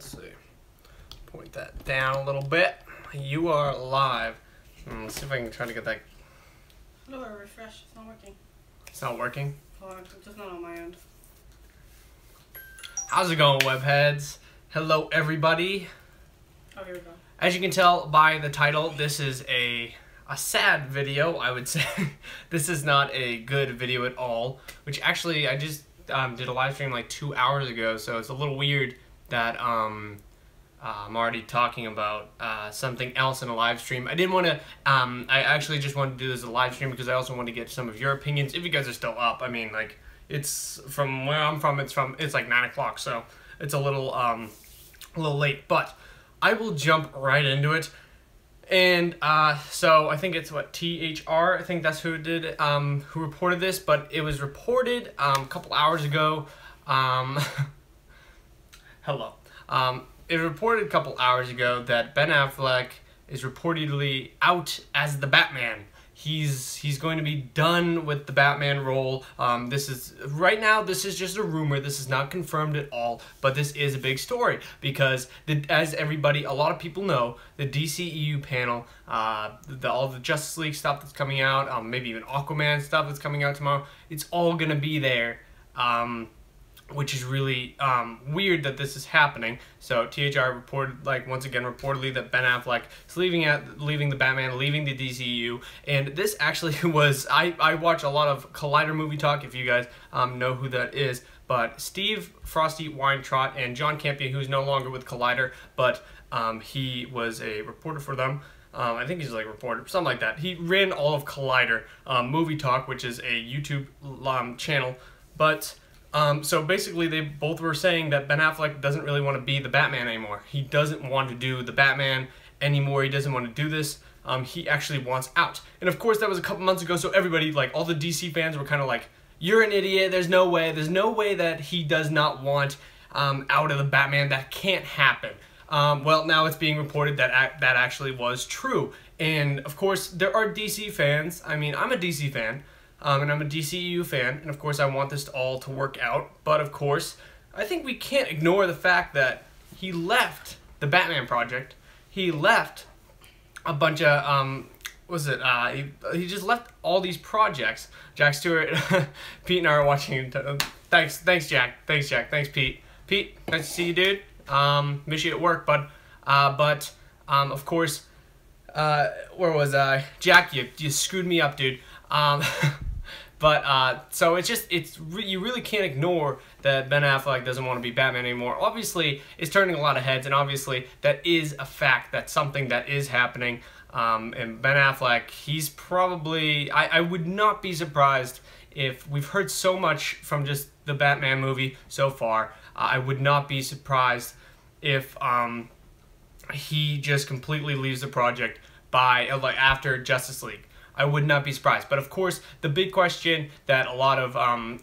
Let's see. Point that down a little bit. You are live. Let's see if I can try to get that. No, I refresh. It's not working. It's not working? Oh, it's just not on my end. How's it going, Webheads? Hello, everybody. Oh, here we go. As you can tell by the title, this is a sad video, I would say. This is not a good video at all, which actually I just did a live stream like 2 hours ago, so it's a little weird that I'm already talking about something else in a live stream. I didn't want to, I actually just wanted to do this as a live stream because I also want to get some of your opinions, if you guys are still up. I mean, like, it's from where I'm from, it's like 9 o'clock, so it's a little late, but I will jump right into it. And so I think it's what, THR, I think that's who did it, who reported this, but it was reported a couple hours ago. Hello. It reported a couple hours ago that Ben Affleck is reportedly out as the Batman. He's going to be done with the Batman role. Right now, this is just a rumor. This is not confirmed at all, but this is a big story because, as everybody, a lot of people know, the DCEU panel, all the Justice League stuff that's coming out, maybe even Aquaman stuff that's coming out tomorrow, it's all gonna be there. Which is really weird that this is happening. So THR reported, like, once again, reportedly that Ben Affleck is leaving the Batman, leaving the DCEU, and this actually was, I watch a lot of Collider movie talk, if you guys know who that is, but Steve Frosty Weintraub and John Campion, who's no longer with Collider, but he was a reporter for them. I think he's like a reporter, something like that. He ran all of Collider Movie Talk, which is a YouTube channel, but so basically they both were saying that Ben Affleck doesn't really want to be the Batman anymore. He doesn't want to do the Batman anymore. He doesn't want to do this. He actually wants out. And of course that was a couple months ago, so everybody, like all the DC fans were kind of like, you're an idiot, there's no way that he does not want out of the Batman. That can't happen. Well, now it's being reported that that actually was true. And of course there are DC fans. I mean, I'm a DC fan. And I'm a DCEU fan, and of course I want this all to work out, but of course, I think we can't ignore the fact that he left the Batman project. He left a bunch of, he just left all these projects. Jack Stewart, Pete and I are watching, thanks Jack, thanks Pete. Pete, nice to see you, dude. Miss you at work, bud. Of course, where was I? Jack, you screwed me up, dude. So you really can't ignore that Ben Affleck doesn't want to be Batman anymore. Obviously, it's turning a lot of heads, and obviously, that is a fact. That's something that is happening. And Ben Affleck, he's probably, I would not be surprised if we've heard so much from just the Batman movie so far. I would not be surprised if he just completely leaves the project by after Justice League. I would not be surprised. But of course, the big question that a lot of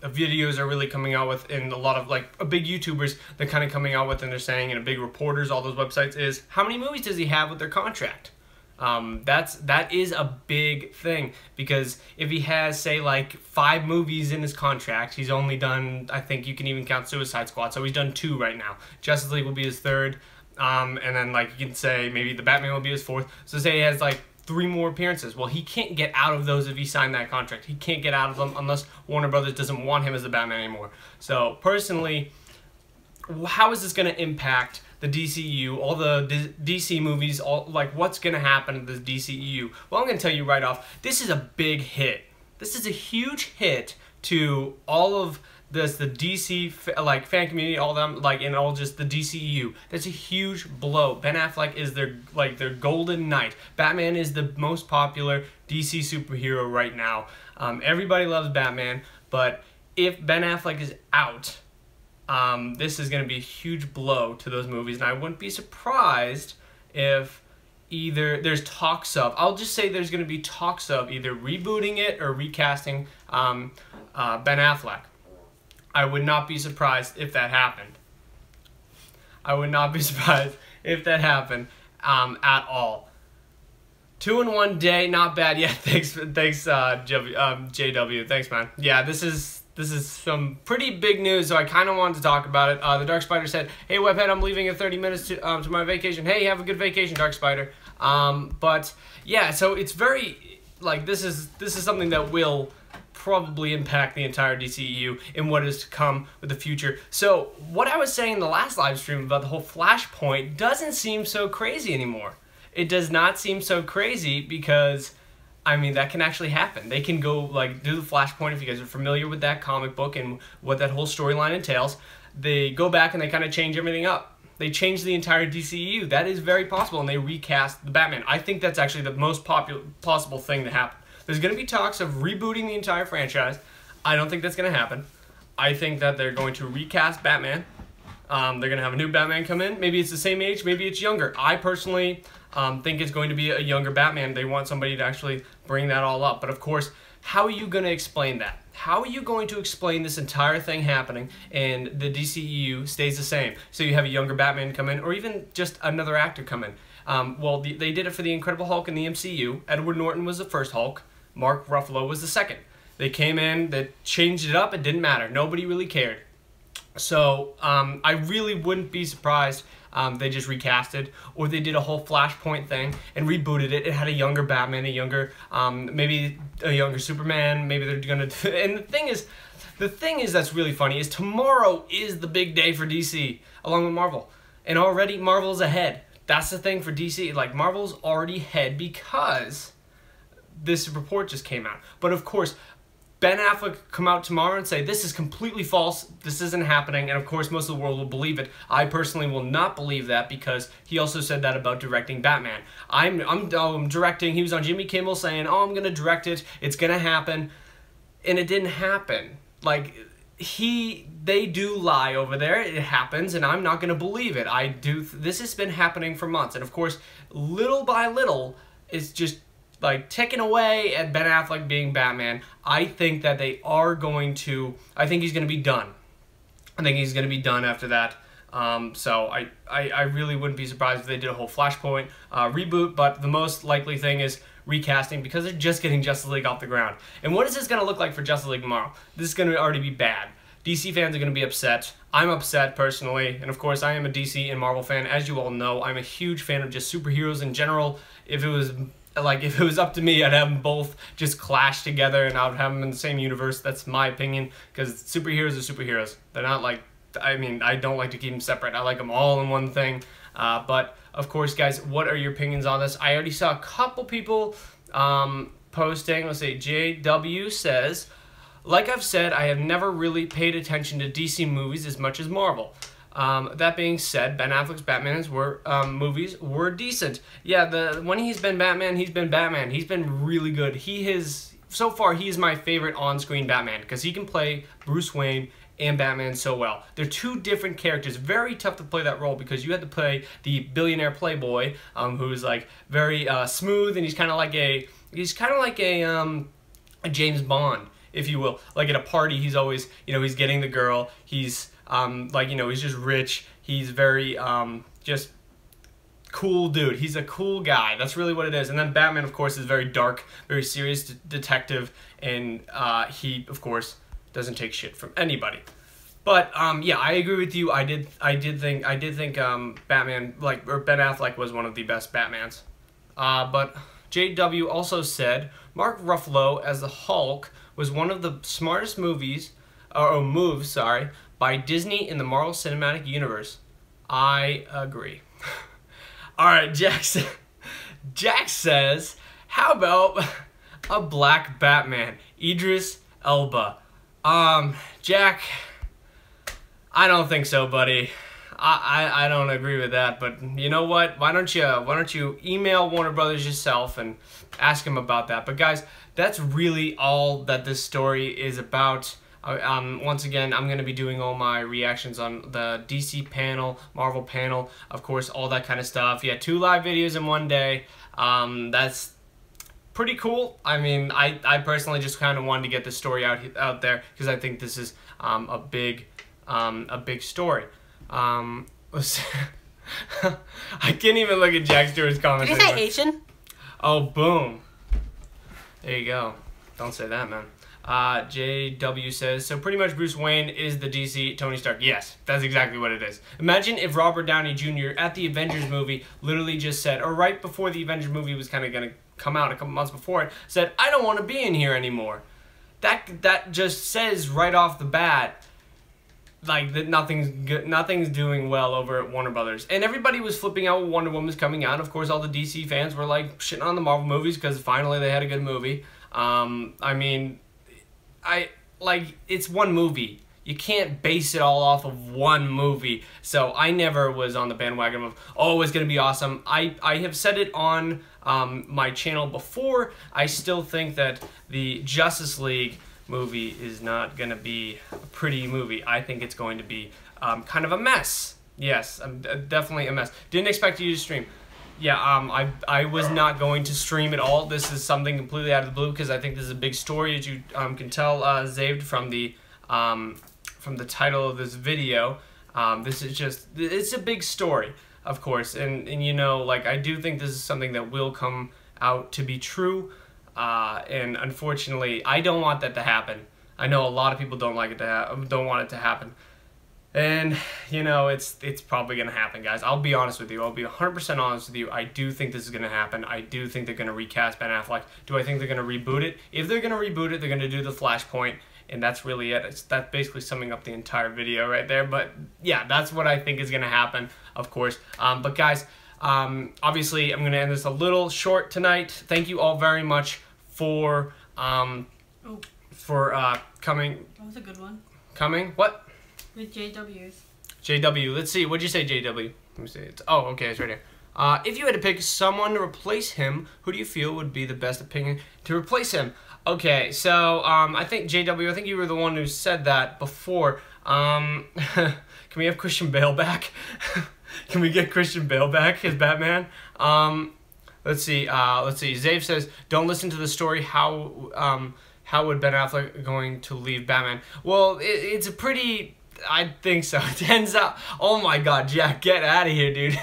videos are really coming out with, and a lot of big YouTubers they're kind of coming out with, and they're saying, and big reporters, all those websites, is how many movies does he have with their contract? That is a big thing, because if he has, say, like 5 movies in his contract, he's only done, I think you can even count Suicide Squad, so he's done 2 right now. Justice League will be his 3rd, and then you can say maybe the Batman will be his 4th. So say he has 3 more appearances. Well, he can't get out of those if he signed that contract. He can't get out of them unless Warner Brothers doesn't want him as the Batman anymore. So, personally, how is this going to impact the DCEU, all the DC movies, what's going to happen to the DCEU? Well, I'm going to tell you right off, this is a big hit. This is a huge hit to all of the DC fan community, all them, and all just the DCEU. That's a huge blow. Ben Affleck is their golden knight. Batman is the most popular DC superhero right now. Everybody loves Batman, but if Ben Affleck is out, this is going to be a huge blow to those movies, and I wouldn't be surprised if either there's talks of, I'll just say there's going to be talks of either rebooting it or recasting Ben Affleck. I would not be surprised if that happened. I would not be surprised if that happened at all. 2 in 1 day, not bad. Yeah, thanks, JW. Thanks, man. Yeah, this is this is some pretty big news, so I kind of wanted to talk about it. The Dark Spider said, "Hey Webhead, I'm leaving in 30 minutes to my vacation." Hey, have a good vacation, Dark Spider. But yeah, so it's very like this is something that will probably impact the entire DCEU in what is to come with the future. So what I was saying in the last live stream about the whole Flashpoint doesn't seem so crazy anymore. It does not seem so crazy because, I mean, that can actually happen. They can go, like, do the Flashpoint, if you guys are familiar with that comic book and what that whole storyline entails. They go back and they kind of change everything up. They change the entire DCEU. That is very possible, and they recast the Batman. I think that's actually the most possible thing to happen. There's going to be talks of rebooting the entire franchise. I don't think that's going to happen. I think that they're going to recast Batman. They're going to have a new Batman come in. Maybe it's the same age, maybe it's younger. I personally think it's going to be a younger Batman. They want somebody to actually bring that all up. But of course, how are you going to explain that? How are you going to explain this entire thing happening and the DCEU stays the same? So you have a younger Batman come in, or even just another actor come in. Well, they did it for the Incredible Hulk in the MCU. Edward Norton was the first Hulk. Mark Ruffalo was the second. They came in, they changed it up, it didn't matter. Nobody really cared. So I really wouldn't be surprised they just recasted, or they did a whole Flashpoint thing and rebooted it. It had a younger Batman, a younger, maybe a younger Superman. Maybe they're gonna. And the thing is that's really funny is tomorrow is the big day for DC along with Marvel, and already Marvel's ahead. That's the thing for DC. Like Marvel's already ahead because this report just came out. But of course, Ben Affleck come out tomorrow and say, this is completely false, this isn't happening, and of course most of the world will believe it. I personally will not believe that because he also said that about directing Batman. I'm directing, he was on Jimmy Kimmel saying, oh, I'm going to direct it, it's going to happen, and it didn't happen. Like, they do lie over there, it happens, and I'm not going to believe it. This has been happening for months, and of course, little by little, it's just like ticking away at Ben Affleck being Batman. I think that they are going to, I think he's going to be done. I think he's going to be done after that. So I really wouldn't be surprised if they did a whole Flashpoint reboot, but the most likely thing is recasting because they're just getting Justice League off the ground. And what is this going to look like for Justice League tomorrow? This is going to already be bad. DC fans are going to be upset. I'm upset personally, and of course I am a DC and Marvel fan. As you all know, I'm a huge fan of just superheroes in general. If it was up to me, I'd have them both just clash together and I would have them in the same universe. That's my opinion, because superheroes are superheroes. They're not like, I mean, I don't like to keep them separate. I like them all in one thing. But, of course, guys, what are your opinions on this? I already saw a couple people posting. Let's see, JW says, like I've said, I have never really paid attention to DC movies as much as Marvel. That being said, Ben Affleck's Batman's movies were decent. Yeah, when he's been Batman, he's been Batman. He's been really good. So far, he is my favorite on-screen Batman because he can play Bruce Wayne and Batman so well. They're two different characters. Very tough to play that role because you had to play the billionaire playboy who's like very smooth, and he's kind of like a James Bond, if you will. Like at a party, he's always, he's getting the girl. He's he's just rich. He's very, just cool dude. He's a cool guy. That's really what it is. And then Batman, of course, is very dark, very serious detective, and he, of course, doesn't take shit from anybody. But yeah, I agree with you. I did think Batman, or Ben Affleck, was one of the best Batmans. But JW also said Mark Ruffalo as the Hulk was one of the smartest moves, by Disney in the Marvel Cinematic Universe. I agree. Alright, Jack says, how about a black Batman? Idris Elba. Jack, I don't think so, buddy. I don't agree with that, but you know what? Why don't you email Warner Brothers yourself and ask him about that? But guys, that's really all that this story is about. Once again, I'm going to be doing all my reactions on the DC panel, Marvel panel, of course, all that kind of stuff. Yeah, 2 live videos in one day. That's pretty cool. I mean, I personally just kind of wanted to get this story out there because I think this is a big story. I can't even look at Jack Stewart's comments anymore. Did you say Asian? Oh, boom. There you go. Don't say that, man. JW says, so pretty much Bruce Wayne is the DC Tony Stark. Yes, that's exactly what it is. Imagine if Robert Downey Jr. at the Avengers movie literally just said, or right before the Avengers movie was kind of going to come out a couple months before it, said, I don't want to be in here anymore. That just says right off the bat, like, that nothing's doing well over at Warner Brothers. And everybody was flipping out when Wonder Woman was coming out. Of course, all the DC fans were like shitting on the Marvel movies because finally they had a good movie. I mean, it's one movie. You can't base it all off of one movie. So I never was on the bandwagon of, oh, it's going to be awesome. I have said it on my channel before. I still think that the Justice League movie is not going to be a pretty movie. I think it's going to be kind of a mess. Yes, definitely a mess. Didn't expect you to stream. Yeah, I was not going to stream at all. This is something completely out of the blue because I think this is a big story, as you can tell, saved from the title of this video. This is just, it's a big story, of course, and you know, like, I do think this is something that will come out to be true, and unfortunately, I don't want that to happen. I know a lot of people don't want it to happen. And, you know, it's probably going to happen, guys. I'll be honest with you. I'll be 100% honest with you. I do think this is going to happen. I do think they're going to recast Ben Affleck. Do I think they're going to reboot it? If they're going to reboot it, they're going to do the Flashpoint, and that's really it. That's basically summing up the entire video right there. But, yeah, that's what I think is going to happen, of course. But, guys, obviously, I'm going to end this a little short tonight. Thank you all very much for coming. That was a good one. Coming? What? With JWs. JW. Let's see. What'd you say, JW? Let me see. Oh, okay. It's right here. If you had to pick someone to replace him, who do you feel would be the best opinion to replace him? Okay, so I think JW, I think you were the one who said that before. Can we have Christian Bale back? Can we get Christian Bale back as Batman? Let's see. Zave says, don't listen to the story. How would Ben Affleck going to leave Batman? Well, it's a pretty... I think so. It ends up... Oh my god, Jack, get out of here, dude.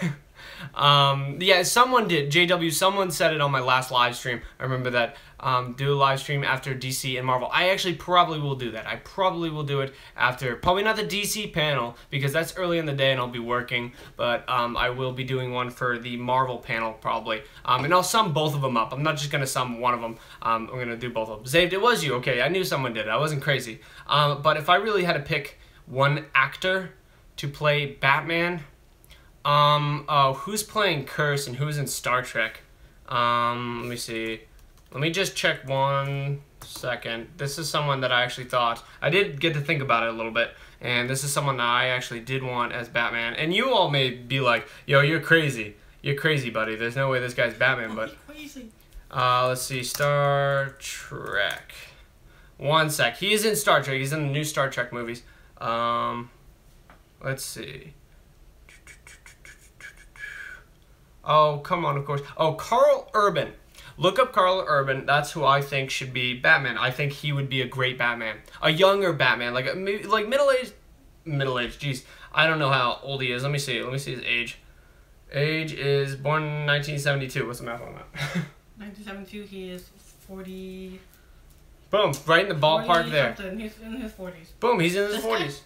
Yeah, someone did. JW, someone said it on my last live stream. I remember that. Do a live stream after DC and Marvel. I actually probably will do that. I probably will do it after... Probably not the DC panel, because that's early in the day and I'll be working. But I will be doing one for the Marvel panel, probably. And I'll sum both of them up. I'm not just going to sum one of them. I'm going to do both of them. Zaved, it was you. Okay, I knew someone did it. I wasn't crazy. But if I really had to pick one actor to play Batman, who's playing Curse and who's in Star Trek? Let me see. Let me just check 1 second. This is someone that I actually thought, I did get to think about it a little bit, and this is someone that I actually did want as Batman. And you all may be like, yo, you're crazy. You're crazy, buddy. There's no way this guy's Batman, but... let's see, Star Trek. 1 sec. He is in Star Trek. He's in the new Star Trek movies. Let's see. Oh, come on, of course. Oh, Carl Urban. Look up Carl Urban. That's who I think should be Batman. I think he would be a great Batman. A younger Batman. Like middle-aged. Middle-aged, jeez. I don't know how old he is. Let me see. Let me see his age. Age is born in 1972. What's the math on that? 1972, he is 40... Boom, right in the ballpark there. He's in his 40s. Boom, he's in his 40s.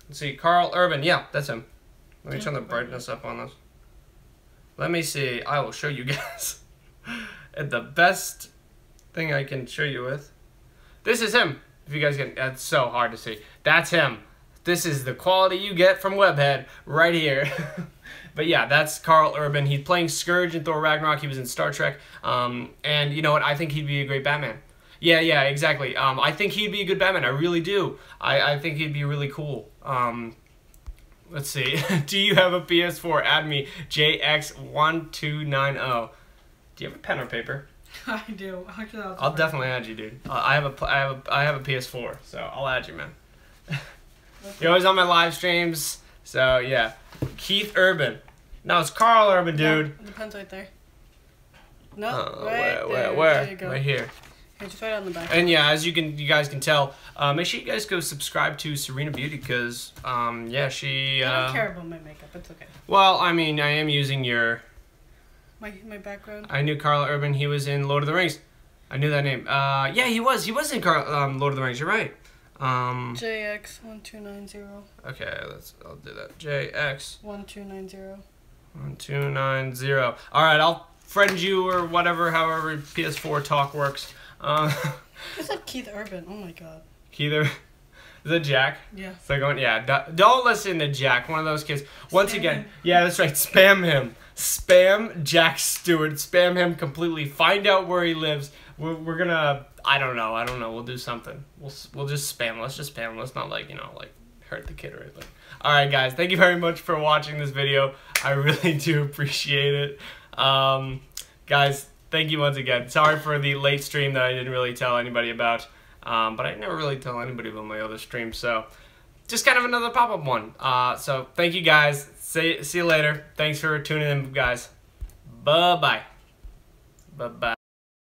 Let's see, Carl Urban. Yeah, that's him. Let me turn the brightness up on this. Let me see. I will show you guys. The best thing I can show you with. This is him. If you guys can, that's so hard to see. That's him. This is the quality you get from Webhead right here. But yeah, that's Carl Urban. He's playing Scourge in Thor Ragnarok. He was in Star Trek. And you know what? I think he'd be a great Batman. Yeah, exactly. I think he'd be a good Batman. I really do. I think he'd be really cool. Let's see. Do you have a PS4? Add me, JX1290. Do you have a pen or paper? I do. Actually, I'll definitely add you, dude. I have a PS4, so I'll add you, man. You're always on my live streams, so yeah. Keith Urban. No, it's Carl Urban, dude. Yeah, the pen's right there. No, where? There you go. Right here. Just right on the back. And yeah, as you guys can tell, make sure you guys go subscribe to Serena Beauty because yeah, she. I don't care about my makeup. It's okay. Well, I mean, I am using your. My background. I knew Carl Urban. He was in Lord of the Rings. I knew that name. Yeah, he was in Lord of the Rings. You're right. JX1290. Okay, I'll do that. JX 1290. 1290. All right, I'll friend you or whatever, however PS4 talk works. It's like Keith Urban. Oh my god. Keith, is that Jack? Yeah. So going, yeah. Don't listen to Jack. One of those kids. Once Spam again, him. yeah, that's right. Spam him. Spam Jack Stewart. Spam him completely. Find out where he lives. We're gonna. I don't know. We'll do something. We'll just spam. Let's just spam. Let's not like hurt the kid or anything. All right, guys. Thank you very much for watching this video. I really do appreciate it. Guys, thank you once again. Sorry for the late stream that I didn't really tell anybody about. But I never really tell anybody about my other streams. So just kind of another pop-up one. So thank you guys. See you later. Thanks for tuning in, guys. Bye-bye. Bye-bye.